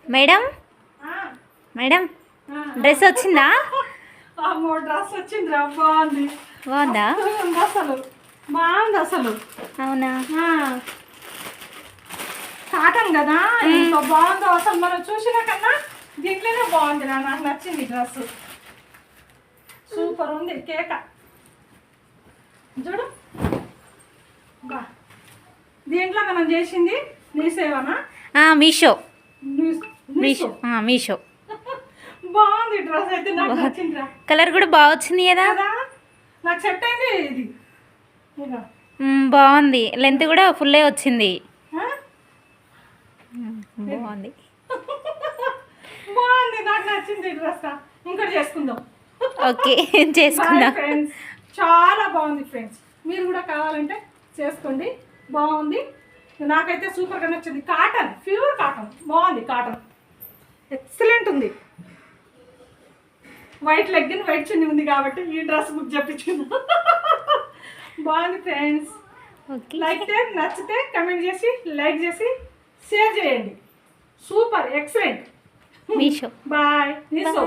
Madam madam dress వచ్చిందా? అమ్మో dress వచ్చిందిరా, బాగుంది. బాగుందా? అసలు బాగుంది అసలు. అవునా? కాటన్ కదా, ఎంత బాగుందో అసలు. మనం చూసిన కన్నా దీంట్లోనే బాగుంది. నాకు నచ్చింది డ్రెస్, సూపర్ ఉంది. కేక చూడు, దీంట్లో మనం చేసింది మీసేవనా? మీషో. మీషో. మీషో. బాగుంది డ్రెస్ అయితే, నాకు నచ్చిందిరా. కలర్ కూడా బాగా వచ్చింది కదా, నాకు సెట్ అయింది ఇది. బాగుంది, లెంత్ కూడా ఫుల్లే వచ్చింది. బాగుంది బాగుంది, నాకు నచ్చింది డ్రెస్. ఇంకోటి చేసుకుందాం. ఓకే చేసుకుందాం ఫ్రెండ్స్. చాలా బాగుంది ఫ్రెండ్స్, మీరు కూడా కావాలంటే చేసుకోండి. బాగుంది, నాకైతే సూపర్గా నచ్చింది. కాటన్, ప్యూర్ కాటన్, బాగుంది. కాటన్ ఎక్సలెంట్ ఉంది. వైట్ లెగ్గిన్ వైట్ చున్నీ ఉంది కాబట్టి ఈ డ్రెస్ బుక్ చెప్పించుకుందాం. బాగుంది ఫ్రెండ్స్. లైక్ నచ్చితే కమెంట్ చేసి, లైక్ చేసి, షేర్ చేయండి. Super excellent. Meesho. Bye. Meesho.